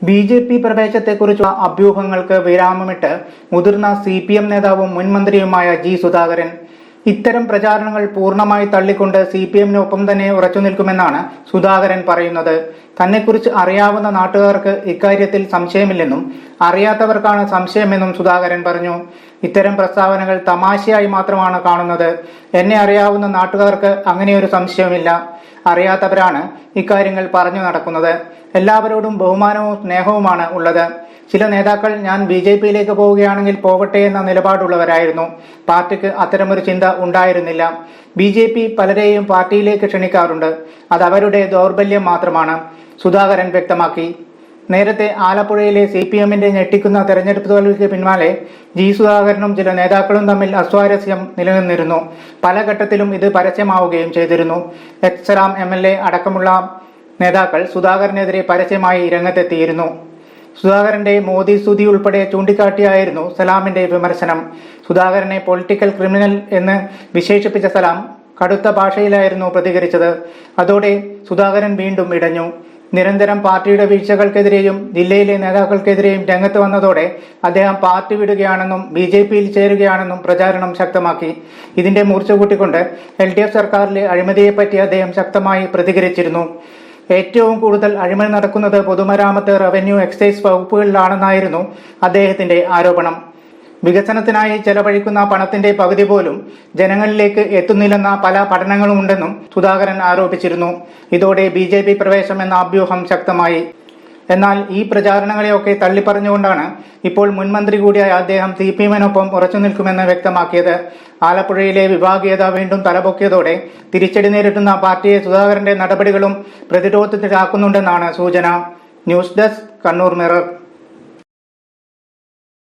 BJP. പ്രവേശത്തെക്കുറിച്ചുള്ള അഭ്യൂഹങ്ങൾക്ക് വിരാമമിട്ട് മുതിർന്ന CPM നേതാവും മുൻമന്ത്രിയുമായ G. Sudhakaran. ഇത്തരം പ്രചാരണങ്ങൾ പൂർണ്ണമായി തള്ളിക്കൊണ്ട് CPM-നൊപ്പം തന്നെ ഉറച്ചുനിൽക്കുമെന്നാണ് സുധാകരൻ പറയുന്നത്. തന്നെക്കുറിച്ച് അറിയാവുന്ന നാട്ടുകാർക്ക് ഇക്കാര്യത്തിൽ സംശയമില്ലെന്നും അറിയാത്തവർക്കാണ് സംശയമെന്നും സുധാകരൻ പറഞ്ഞു. ഇത്തരം പ്രസ്താവനകൾ തമാശയായി മാത്രമാണ് കാണുന്നത്. എന്നെ അറിയാവുന്ന നാട്ടുകാർക്ക് അങ്ങനെയൊരു സംശയമില്ല. അറിയാത്തവരാണ് ഇക്കാര്യങ്ങൾ പറഞ്ഞു നടക്കുന്നത്. എല്ലാവരോടും ബഹുമാനവും സ്നേഹവുമാണ് ഉള്ളത്. ചില നേതാക്കൾ ഞാൻ BJP-യിലേക്ക് പോവുകയാണെങ്കിൽ പോകട്ടെ എന്ന നിലപാടുള്ളവരായിരുന്നു. പാർട്ടിക്ക് അത്തരമൊരു ചിന്ത ഉണ്ടായിരുന്നില്ല. BJP പലരെയും പാർട്ടിയിലേക്ക് ക്ഷണിക്കാറുണ്ട്. അത് അവരുടെ ദൗർബല്യം മാത്രമാണ്, സുധാകരൻ വ്യക്തമാക്കി. നേരത്തെ ആലപ്പുഴയിലെ CPM-ന്റെ ഞെട്ടിക്കുന്ന തെരഞ്ഞെടുപ്പ് തോൽവിക്ക് പിന്നാലെ ജി. സുധാകരനും ചില നേതാക്കളും തമ്മിൽ അസ്വാരസ്യം നിലനിന്നിരുന്നു. പല ഘട്ടത്തിലും ഇത് പരസ്യമാവുകയും ചെയ്തിരുന്നു. സലാം MLA അടക്കമുള്ള നേതാക്കൾ സുധാകരനെതിരെ പരസ്യമായി രംഗത്തെത്തിയിരുന്നു. സുധാകരന്റെ മോദി സ്തുതി ഉൾപ്പെടെ ചൂണ്ടിക്കാട്ടിയായിരുന്നു സലാമിന്റെ വിമർശനം. സുധാകരനെ പൊളിറ്റിക്കൽ ക്രിമിനൽ എന്ന് വിശേഷിപ്പിച്ച സലാം കടുത്ത ഭാഷയിലായിരുന്നു പ്രതികരിച്ചത്. അതോടെ സുധാകരൻ വീണ്ടും ഇടഞ്ഞു. നിരന്തരം പാർട്ടിയുടെ വീഴ്ചകൾക്കെതിരെയും ജില്ലയിലെ നേതാക്കൾക്കെതിരെയും രംഗത്ത് വന്നതോടെ അദ്ദേഹം പാർട്ടി വിടുകയാണെന്നും BJP-യിൽ ചേരുകയാണെന്നും പ്രചാരണം ശക്തമാക്കി. ഇതിന്റെ മൂർച്ച കൂട്ടിക്കൊണ്ട് LDF സർക്കാരിലെ അഴിമതിയെപ്പറ്റി അദ്ദേഹം ശക്തമായി പ്രതികരിച്ചിരുന്നു. ഏറ്റവും കൂടുതൽ അഴിമതി നടക്കുന്നത് പൊതുമരാമത്ത്, റവന്യൂ, എക്സൈസ് വകുപ്പുകളിലാണെന്നായിരുന്നു അദ്ദേഹത്തിന്റെ ആരോപണം. വികസനത്തിനായി ചെലവഴിക്കുന്ന പണത്തിന്റെ പകുതി പോലും ജനങ്ങളിലേക്ക് എത്തുന്നില്ലെന്ന പല പഠനങ്ങളുമുണ്ടെന്നും സുധാകരൻ ആരോപിച്ചിരുന്നു. ഇതോടെ BJP പ്രവേശം എന്ന അഭ്യൂഹം ശക്തമായി. എന്നാൽ ഈ പ്രചാരണങ്ങളെയൊക്കെ തള്ളിപ്പറഞ്ഞുകൊണ്ടാണ് ഇപ്പോൾ മുൻമന്ത്രി കൂടിയായ അദ്ദേഹം CPM-നൊപ്പം ഉറച്ചു നിൽക്കുമെന്ന് വ്യക്തമാക്കിയത്. ആലപ്പുഴയിലെ വിഭാഗീയത വീണ്ടും തലപൊക്കിയതോടെ തിരിച്ചടി നേരിട്ടുന്ന പാർട്ടിയെ സുധാകരന്റെ നടപടികളും പ്രതിരോധത്തിലാക്കുന്നുണ്ടെന്നാണ് സൂചന. News desk, Kannur mirror.